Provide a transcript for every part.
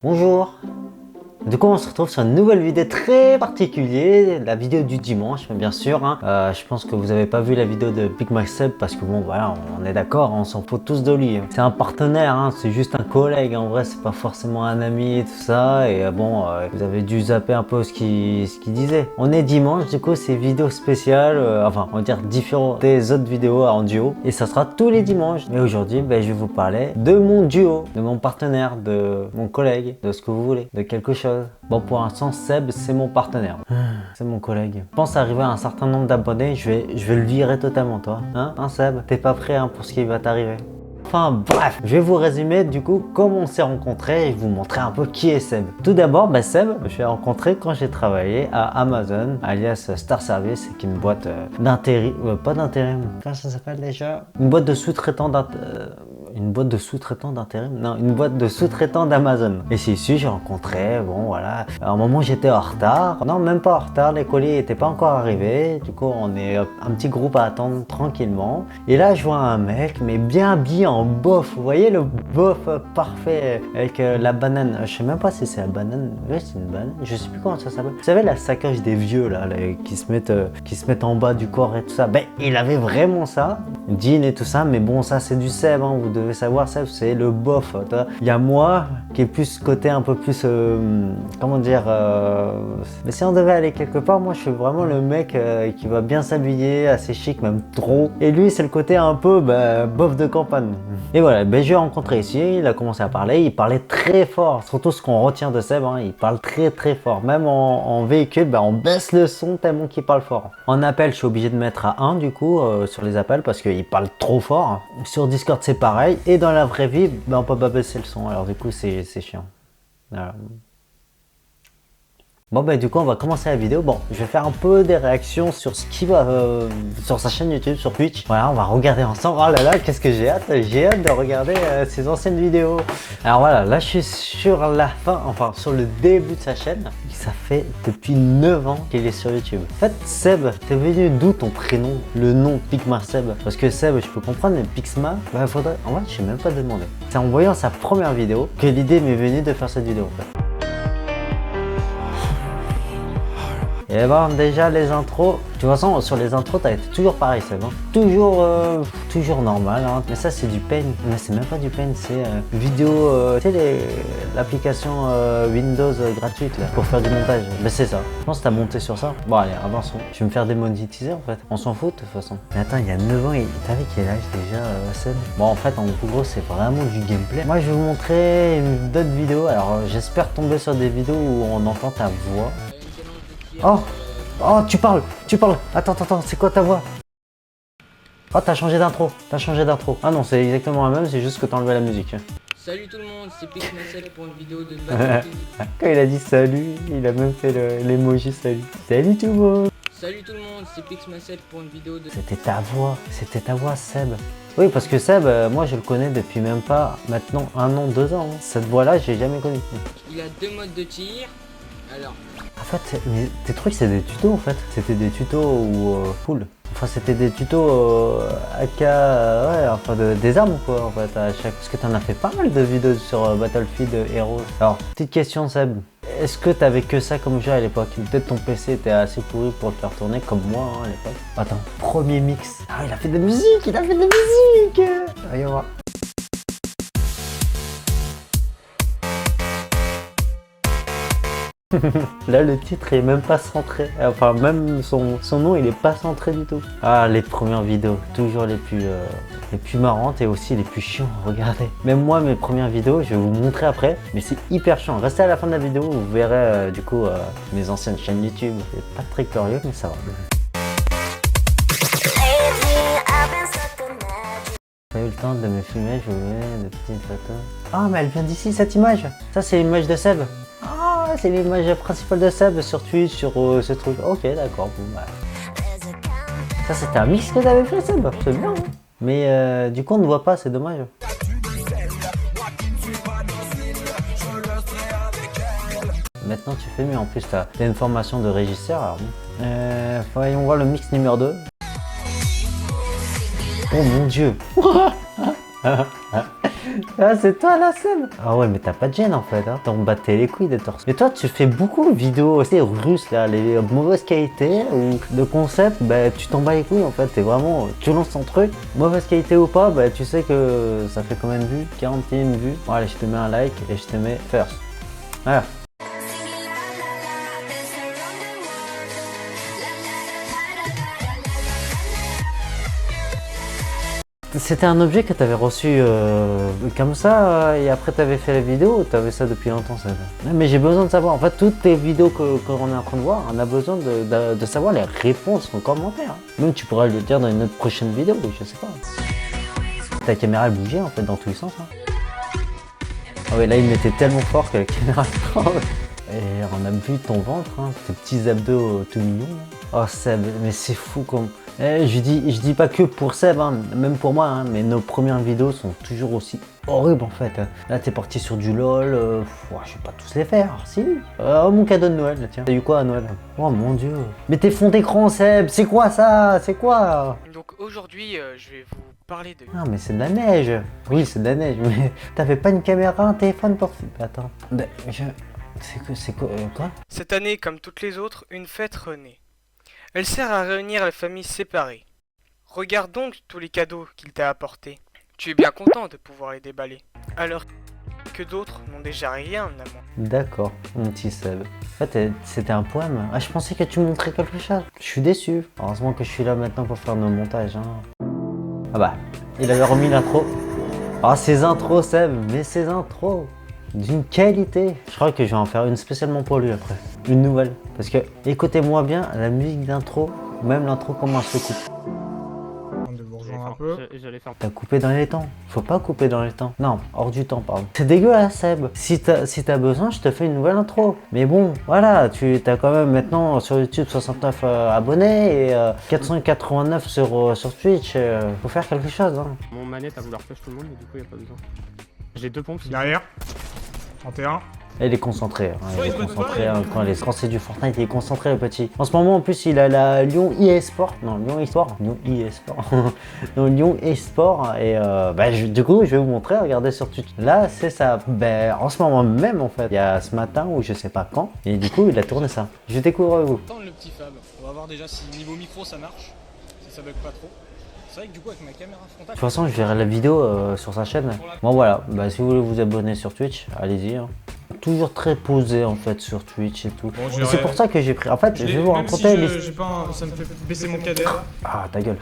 Bonjour. Du coup on se retrouve sur une nouvelle vidéo très particulière, la vidéo du dimanche bien sûr. Je pense que vous n'avez pas vu la vidéo de Big Mac Seb parce que bon voilà, on est d'accord, on s'en fout tous de lui. C'est un partenaire, c'est juste un collègue, en vrai c'est pas forcément un ami et tout ça. Et vous avez dû zapper un peu ce qu'il disait. On est dimanche, du coup c'est vidéo spéciale, enfin on va dire différent des autres vidéos en duo. Et ça sera tous les dimanches. Mais aujourd'hui je vais vous parler de mon duo, de mon partenaire, de mon collègue, de ce que vous voulez, de quelque chose. Bon, pour l'instant, Seb, c'est mon partenaire. C'est mon collègue. Je pense arriver à un certain nombre d'abonnés, je vais le virer totalement, toi. Hein Seb? T'es pas prêt pour ce qui va t'arriver? Enfin bref, je vais vous résumer du coup comment on s'est rencontrés et vous montrer un peu qui est Seb. Tout d'abord, Seb, je l'ai rencontré quand j'ai travaillé à Amazon, alias Star Service, qui est une boîte d'intérim, pas d'intérim, comment ça s'appelle déjà? Une boîte de sous-traitants une boîte de sous-traitants d'intérim? Non, une boîte de sous-traitants d'Amazon. Et c'est ici j'ai rencontré, bon voilà. À un moment j'étais en retard, non même pas en retard, les colis n'étaient pas encore arrivés. Du coup on est un petit groupe à attendre tranquillement. Et là je vois un mec, mais bien habillé en bof. Vous voyez le bof parfait avec la banane. Je sais même pas si c'est la banane. Oui c'est une banane, je sais plus comment ça s'appelle. Vous savez la sacoche des vieux là qui se mettent en bas du corps et tout ça. Ben il avait vraiment ça, jean et tout ça. Mais bon ça c'est du Seb, vous devez savoir, Seb c'est le bof. Il y a moi qui est plus côté un peu plus comment dire, mais si on devait aller quelque part, moi je suis vraiment le mec qui va bien s'habiller, assez chic, même trop. Et lui c'est le côté un peu bof de campagne. Et voilà, je l'ai rencontré ici, il a commencé à parler, il parlait très fort. Surtout ce qu'on retient de Seb, il parle très très fort. Même en véhicule, on baisse le son tellement qu'il parle fort. En appel, je suis obligé de mettre à 1 du coup sur les appels parce qu'il parle trop fort. Sur Discord c'est pareil. Et dans la vraie vie, on peut pas baisser le son. Alors du coup c'est chiant. Voilà. Bon du coup on va commencer la vidéo. Bon, je vais faire un peu des réactions sur ce qui va sur sa chaîne YouTube, sur Twitch. Voilà, on va regarder ensemble. Oh là là, qu'est-ce que j'ai hâte de regarder ses anciennes vidéos. Alors voilà, là je suis sur la fin, enfin sur le début de sa chaîne. Ça fait depuis 9 ans qu'il est sur YouTube. En fait, Seb, t'es venu d'où ton prénom, le nom Pixma Seb? Parce que Seb, je peux comprendre, mais Pixma, faudrait... En vrai, je sais même pas demander. C'est en voyant sa première vidéo que l'idée m'est venue de faire cette vidéo en fait. Et bon, déjà les intros, de toute façon sur les intros t'as été toujours pareil Seb, toujours normal, mais ça c'est du paint, mais c'est même pas du paint, c'est vidéo, tu sais l'application Windows gratuite là, pour faire du montage, c'est ça, je pense que t'as monté sur ça. Bon allez, avançons, je vais me faire démonétiser en fait, on s'en fout de toute façon. Mais attends, il y a 9 ans, t'avais quel âge déjà Seb? Bon en fait en gros c'est vraiment du gameplay. Moi je vais vous montrer d'autres vidéos, alors j'espère tomber sur des vidéos où on entend ta voix. Oh, tu parles. Attends, c'est quoi ta voix? Oh, t'as changé d'intro. Ah non, c'est exactement la même, c'est juste que t'as enlevé la musique. Salut tout le monde, c'est Pixma pour une vidéo de Battlefield. Quand il a dit salut, il a même fait l'emoji salut. Salut tout le monde. Salut tout le monde, c'est Pixma pour une vidéo de... C'était ta voix Seb. Oui, parce que Seb, moi je le connais depuis même pas maintenant 1 an, 2 ans. Cette voix-là, j'ai jamais connu. Il a 2 modes de tir, alors... En fait, mais tes trucs c'est des tutos en fait. C'était des tutos ou full. Enfin c'était des tutos AK, ouais, enfin des armes quoi en fait à chaque. Parce que t'en as fait pas mal de vidéos sur Battlefield Heroes. Alors, petite question Seb. Est-ce que t'avais que ça comme jeu à l'époque? Peut-être ton PC était assez pourri pour le faire tourner comme moi à l'époque. Attends, premier mix. Ah il a fait de la musique, Allez voir. Là le titre est même pas centré, enfin même son nom il est pas centré du tout. Ah les premières vidéos, toujours les plus marrantes et aussi les plus chiants, regardez. Même moi mes premières vidéos, je vais vous montrer après, mais c'est hyper chiant. Restez à la fin de la vidéo, vous verrez du coup mes anciennes chaînes YouTube. C'est pas très curieux mais ça va. J'ai pas eu le temps de me filmer, je voulais de petites photos. Ah mais elle vient d'ici cette image. Ça c'est l'image de Seb. Ah, c'est l'image principale de Seb sur Twitch, sur ce truc. Ok, d'accord. Bon, ça, c'était un mix que t'avais fait, Seb. C'est bien. Mais du coup, on ne voit pas, c'est dommage. Maintenant, tu fais mieux. En plus, t'as une formation de régisseur. Alors, voyons voir le mix numéro 2. Oh mon Dieu. Ah, c'est toi la Seb. Ah ouais, mais t'as pas de gêne en fait, hein. T'en battais les couilles des torses. Mais toi, tu fais beaucoup de vidéos, c'est russes là, les mauvaises qualités ou de concept, bah tu t'en bats les couilles en fait. T'es vraiment, tu lances ton truc, mauvaise qualité ou pas, bah tu sais que ça fait combien de vues? 41 vues. Bon, allez, je te mets un like et je te mets first. Voilà. C'était un objet que tu avais reçu comme ça et après tu avais fait la vidéo ou tu avais ça depuis longtemps ça? Mais j'ai besoin de savoir, en fait toutes tes vidéos qu'on est en train de voir, on a besoin de savoir les réponses en commentaire. Même tu pourras le dire dans une autre prochaine vidéo, je sais pas. Ta caméra elle bougeait en fait dans tous les sens. Hein. Ah ouais là il mettait tellement fort que la caméra tremble. Et on a vu ton ventre, hein, tes petits abdos tout mignons. Oh Seb, mais c'est fou comme... je dis pas que pour Seb, hein, même pour moi, hein, mais nos premières vidéos sont toujours aussi horribles en fait. Là t'es parti sur du LOL, je vais pas tous les faire, si. Oh mon cadeau de Noël, tiens. T'as eu quoi à Noël? Oh mon dieu. Mais tes fonds d'écran Seb, c'est quoi ça? C'est quoi? Donc aujourd'hui, je vais vous parler de... Ah mais c'est de la neige. Oui c'est de la neige, mais t'avais pas une caméra, un téléphone pour... Attends, c'est quoi, quoi? Cette année, comme toutes les autres, une fête renaît. Elle sert à réunir les familles séparées. Regarde donc tous les cadeaux qu'il t'a apportés. Tu es bien content de pouvoir les déballer, alors que d'autres n'ont déjà rien à manger. D'accord, mon petit Seb. En fait, c'était un poème. Ah, je pensais que tu montrais quelque chose. Je suis déçu. Heureusement que je suis là maintenant pour faire nos montages. Hein. Ah bah, il avait remis l'intro. Ah, ces intros, Seb, mais ces intros d'une qualité. Je crois que je vais en faire une spécialement pour lui après. Une nouvelle. Parce que, écoutez-moi bien, la musique d'intro, même l'intro, comment elle se coupe. De vous rejoindre un peu. T'as coupé dans les temps. Faut pas couper dans les temps. Non, hors du temps, pardon. C'est dégueulasse, Seb. Si t'as besoin, je te fais une nouvelle intro. Mais bon, voilà, tu t'as quand même maintenant sur YouTube 69 abonnés et 489 sur Twitch. Faut faire quelque chose. Hein. Mon manette à vouloir flash tout le monde, mais du coup, y a pas besoin. J'ai 2 pompes. Derrière. 31. Et il est concentré. Hein. Il est concentré hein, quand c'est du Fortnite, il est concentré le petit. En ce moment, en plus, il a la Lyon eSport. Non, Lyon eSport. Lyon eSport. Non, Lyon eSport. Et du coup, je vais vous montrer. Regardez sur Twitch. Là, c'est ça. En ce moment même, en fait. Il y a ce matin ou je sais pas quand. Et du coup, il a tourné ça. Je découvre vous. Attends le petit Fab, on va voir déjà si niveau micro ça marche, si ça bug pas trop. C'est vrai que du coup avec ma caméra frontale... De toute façon, je verrai la vidéo sur sa chaîne. Bon voilà, si vous voulez vous abonner sur Twitch, allez-y. Hein. Toujours très posé en fait sur Twitch et tout. Bon, c'est pour ça que j'ai pris. En fait, je vais vous raconter l'histoire. Ça me fait baisser mon cadet. Ah ta gueule.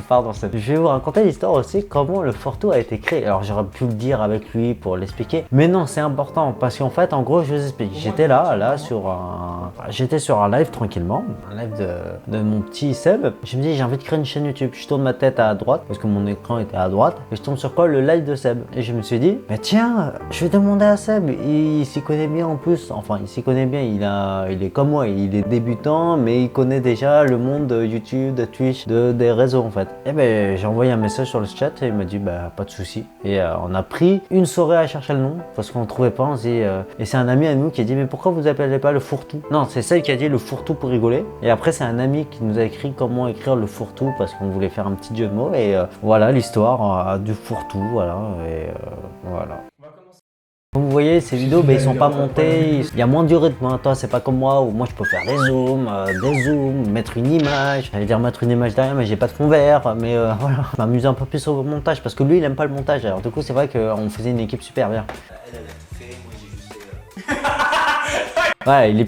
Pardon, Seb. Je vais vous raconter l'histoire aussi, comment le Forto a été créé. Alors j'aurais pu le dire avec lui pour l'expliquer. Mais non, c'est important parce qu'en fait, en gros, je vous explique. J'étais là sur un live tranquillement. Un live de mon petit Seb. Je me dis, j'ai envie de créer une chaîne YouTube. Je tourne ma tête à droite parce que mon écran était à droite. Et je tombe sur quoi? Le live de Seb. Et je me suis dit, mais tiens, je vais demander à Seb. Il s'y connaît bien en plus, enfin il s'y connaît bien, il est comme moi, il est débutant mais il connaît déjà le monde de YouTube, de Twitch, des réseaux en fait. Et ben j'ai envoyé un message sur le chat et il m'a dit bah pas de souci. Et on a pris une soirée à chercher le nom parce qu'on ne trouvait pas, on dit, et c'est un ami à nous qui a dit mais pourquoi vous appelez pas le fourre-tout? Non, c'est celle qui a dit le fourre-tout pour rigoler. Et après c'est un ami qui nous a écrit comment écrire le fourre-tout parce qu'on voulait faire un petit jeu de mots et voilà l'histoire du fourre-tout, voilà et voilà. Comme vous voyez, ces vidéos, ils sont pas montées, il y a moins de rythme. Hein. Toi, c'est pas comme moi où moi je peux faire des zooms, mettre une image. J'allais dire mettre une image derrière, mais j'ai pas de fond vert. Mais voilà, m'amuser un peu plus au montage parce que lui, il aime pas le montage. Alors, du coup, c'est vrai qu'on faisait une équipe super bien. Ouais, il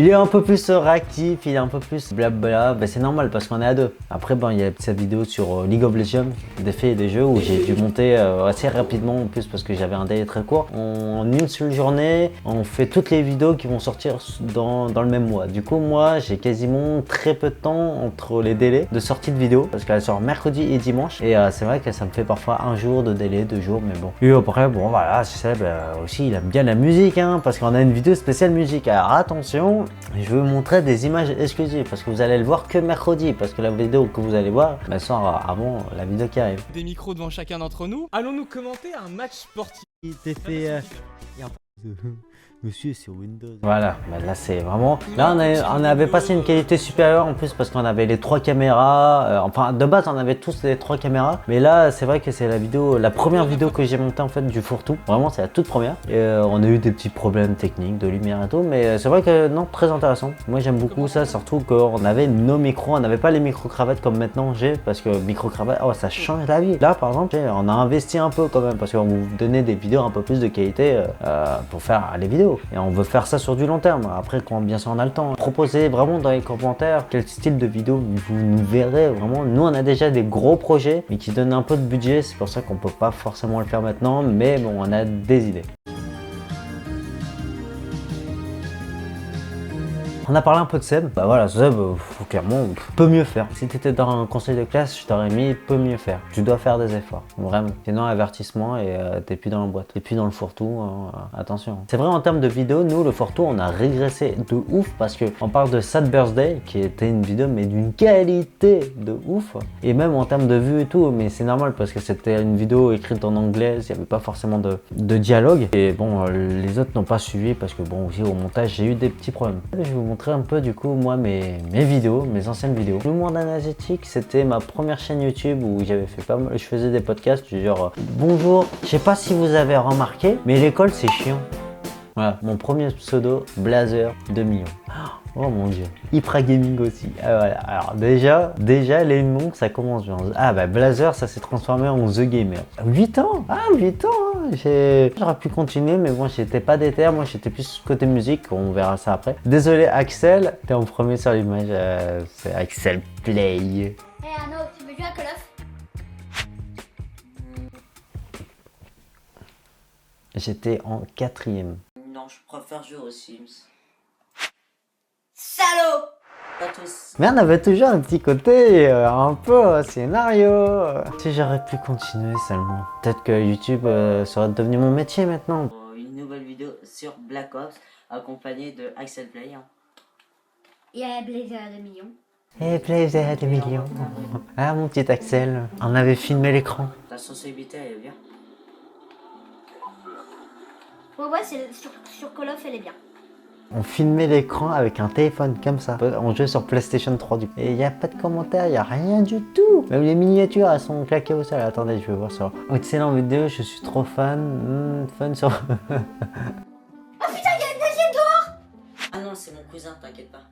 est un peu plus réactif, il est un peu plus blabla, c'est normal parce qu'on est à deux. Après, il y a cette vidéo sur League of Legends, des faits et des jeux où j'ai dû monter assez rapidement en plus parce que j'avais un délai très court. En une seule journée, on fait toutes les vidéos qui vont sortir dans le même mois. Du coup, moi, j'ai quasiment très peu de temps entre les délais de sortie de vidéos parce qu'elle sort mercredi et dimanche. Et c'est vrai que ça me fait parfois un jour de délai, 2 jours, mais bon. Et après, bon, voilà, c'est ça, aussi, il aime bien la musique, hein, parce qu'on a une vidéo spéciale musique. Alors attention, je vais vous montrer des images exclusives parce que vous allez le voir que mercredi parce que la vidéo que vous allez voir sort avant la vidéo qui arrive. Des micros devant chacun d'entre nous. Allons-nous commenter un match sportif? Monsieur, c'est Windows. Voilà, bah là c'est vraiment... Là on avait passé une qualité supérieure en plus parce qu'on avait les 3 caméras. Enfin de base on avait tous les 3 caméras. Mais là c'est vrai que c'est la première vidéo que j'ai montée en fait du fourre-tout. Vraiment c'est la toute première. Et on a eu des petits problèmes techniques de lumière et tout. Mais c'est vrai que non, très intéressant. Moi j'aime beaucoup ça, surtout qu'on avait nos micros. On n'avait pas les micro-cravates comme maintenant j'ai. Parce que micro-cravate, oh ça change la vie. Là par exemple on a investi un peu quand même. Parce qu'on vous donnait des vidéos un peu plus de qualité pour faire les vidéos. Et on veut faire ça sur du long terme. Après, quand bien sûr on a le temps, proposez vraiment dans les commentaires quel style de vidéo vous nous verrez vraiment. Nous, on a déjà des gros projets, mais qui donnent un peu de budget. C'est pour ça qu'on peut pas forcément le faire maintenant, mais bon, on a des idées. On a parlé un peu de Seb. Bah voilà, Seb, clairement, peut mieux faire. Si tu étais dans un conseil de classe, je t'aurais mis peut mieux faire. Tu dois faire des efforts, vraiment. Sinon, avertissement et t'es plus dans la boîte. T'es plus dans le fourre-tout, attention. C'est vrai, en termes de vidéo, nous, le fourre-tout, on a régressé de ouf parce que on parle de Sad Birthday, qui était une vidéo, mais d'une qualité de ouf. Et même en termes de vues et tout, mais c'est normal parce que c'était une vidéo écrite en anglais, il n'y avait pas forcément de dialogue. Et bon, les autres n'ont pas suivi parce que bon, aussi au montage, j'ai eu des petits problèmes. Je vais vous montrer un peu du coup moi mes vidéos, mes anciennes vidéos. Le monde énergétique, c'était ma première chaîne YouTube où j'avais fait pas mal, je faisais des podcasts du genre bonjour, je sais pas si vous avez remarqué, mais l'école c'est chiant. Voilà, mon premier pseudo, Blazer 2 millions. Oh mon dieu. Hypra Gaming aussi. Ah, voilà. Alors déjà les noms, ça commence bien. Ah bah Blazer, ça s'est transformé en The Gamer. 8 ans. Ah 8 ans. J'aurais pu continuer, mais bon, j'étais pas déter. Moi, j'étais plus côté musique. On verra ça après. Désolé Axel, t'es en premier sur l'image. C'est Axel Play. Hey Arnaud, tu veux jouer à Call of? J'étais en 4e. Non, je préfère jouer aux Sims. Salaud! Pas tous. Mais on avait toujours un petit côté un peu scénario. Si j'aurais pu continuer seulement. Peut-être que YouTube serait devenu mon métier maintenant. Une nouvelle vidéo sur Black Ops accompagnée de Axel Play. Il y a Blazer à 2 millions. Et Blazer 2 millions. Ah mon petit Axel. On avait filmé l'écran. Ta sensibilité elle est bien. Ouais, c'est sur Call of, elle est bien. On filmait l'écran avec un téléphone comme ça. On jouait sur PlayStation 3 du coup. Et il n'y a pas de commentaires, il n'y a rien du tout. Même les miniatures, elles sont claquées au sol. Attendez, je vais voir ça. Excellent vidéo, je suis trop fan. Fan sur... Oh putain, il y a une deuxième dehors! Ah non, c'est mon cousin, t'inquiète pas.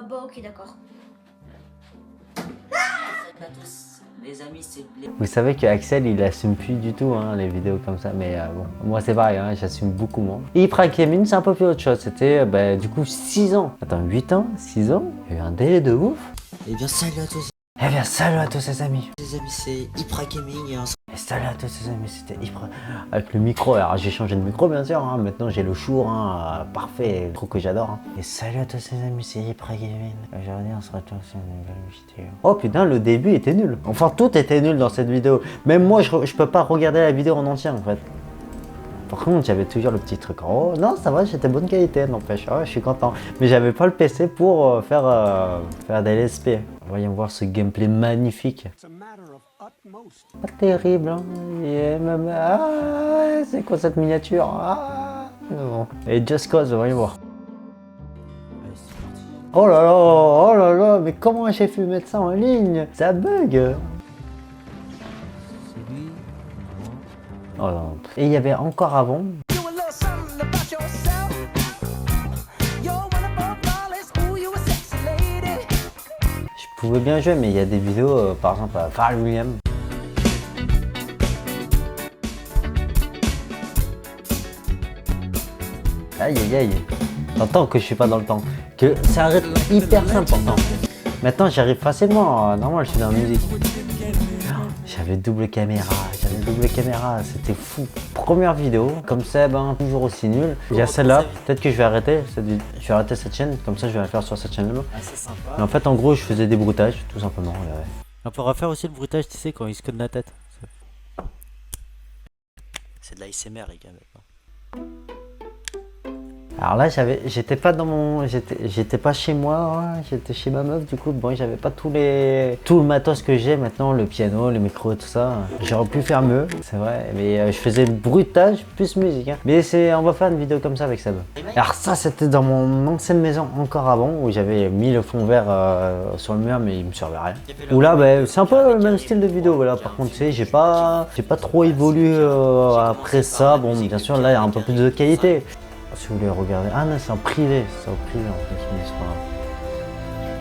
Bon, ok, d'accord. Salut à tous. Les amis, c'est Blé. Vous savez que Axel, il assume plus du tout hein, les vidéos comme ça. Mais bon, moi c'est pareil, hein, j'assume beaucoup moins. Hypra Gaming, c'est un peu plus autre chose. C'était du coup 6 ans. Attends, 8 ans 6 ans. Il y a eu un délai de ouf. Eh bien, salut à tous. Eh bien, salut à tous les amis. Les amis, c'est Hypra Gaming et Et salut à tous les amis, c'était Hypra. Avec le micro, alors j'ai changé de micro bien sûr, hein. Maintenant j'ai le Shure, hein, parfait, le truc que j'adore. Hein. Et salut à tous les amis, c'est Hypra Gaming. Aujourd'hui on se retrouve sur une nouvelle vidéo. Oh putain, le début était nul. Enfin tout était nul dans cette vidéo. Même moi je peux pas regarder la vidéo en entier en fait. Par contre j'avais toujours le petit truc. Oh non ça va, j'étais bonne qualité n'empêche, oh, je suis content. Mais j'avais pas le PC pour faire des LSP. Voyons voir ce gameplay magnifique. Pas terrible, hein. Ah, c'est quoi cette miniature? Ah, non. Et Just Cause, voyons voir. Oh là là, mais comment j'ai pu mettre ça en ligne? Ça bug. Oh non. Et il y avait encore avant. Je pouvais bien jouer, mais il y a des vidéos, par exemple à Pharrell Williams. Aïe aïe aïe. T'entends que je suis pas dans le temps. Que ça arrête hyper simple pourtant. Maintenant j'arrive facilement. Normal, je suis dans la musique. J'avais double caméra, c'était fou. Première vidéo, comme Seb, hein, toujours aussi nul. Il y a celle-là, peut-être que je vais arrêter cette chaîne, comme ça je vais la faire sur cette chaîne-là. Ah, c'est sympa. Mais en fait, en gros, je faisais des bruitages, tout simplement. On pourra faire aussi le bruitage, tu sais, quand il se code la tête. C'est de la ASMR, les gars, maintenant. Alors là, j'étais pas dans mon, j'étais pas chez moi, hein, j'étais chez ma meuf. Du coup, bon, j'avais pas tout le matos que j'ai maintenant, le piano, le micro et tout ça. J'aurais pu faire mieux, c'est vrai. Mais je faisais bruitage plus musique. Hein. Mais on va faire une vidéo comme ça avec Seb. Alors ça, c'était dans mon ancienne maison encore avant, où j'avais mis le fond vert sur le mur, mais il me servait à rien. Où là, bah, c'est un peu le même style de vidéo. Voilà. Par contre, tu sais, j'ai pas trop évolué après ça. Bon, bien sûr, là, il y a un peu plus de qualité. Si vous voulez regarder, ah non, c'est en privé, en fait, mais c'est pas grave.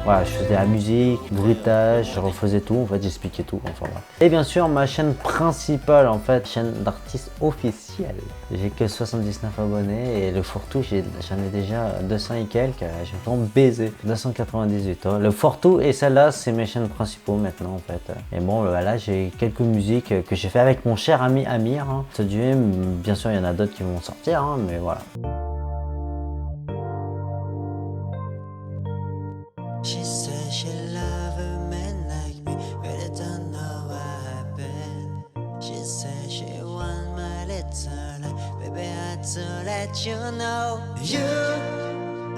Voilà, je faisais la musique, bruitage, je refaisais tout, en fait, j'expliquais tout, enfin voilà. Et bien sûr, ma chaîne principale, en fait, chaîne d'artiste officielle. J'ai que 79 abonnés et le fourre-tout, j'en ai déjà 200 et quelques, j'ai vraiment baisé, 298. Le fourre-tout et celle-là, c'est mes chaînes principaux maintenant, en fait. Et bon, là, j'ai quelques musiques que j'ai fait avec mon cher ami Amir. Hein. Ce duo, bien sûr, il y en a d'autres qui vont sortir, hein, mais voilà. She said she love a man like me, but I don't know what happened. She said she want my little life, baby I had to let you know. You,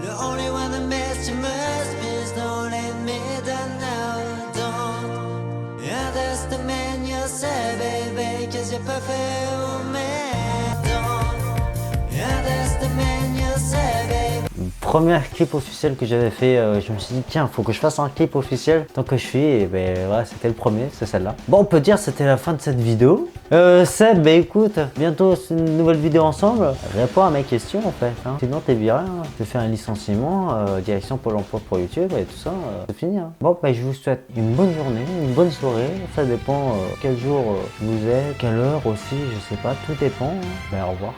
the only one that makes you must please don't let me down now. Don't understand yourself, baby, cause you're perfect woman. Don't understand yourself, baby. Premier clip officiel que j'avais fait, je me suis dit tiens, faut que je fasse un clip officiel tant que je suis, et ben voilà, c'était le premier, c'est celle-là. Bon, on peut dire c'était la fin de cette vidéo. Seb, ben écoute, bientôt c'est une nouvelle vidéo ensemble. Réponds à mes questions en fait, hein. Sinon t'es viré, hein. Tu fais un licenciement, direction Pôle emploi pour YouTube et tout ça, c'est fini. Hein. Bon, ben je vous souhaite une bonne journée, une bonne soirée. Ça dépend quel jour vous êtes, quelle heure aussi, je sais pas, tout dépend. Hein. Ben au revoir.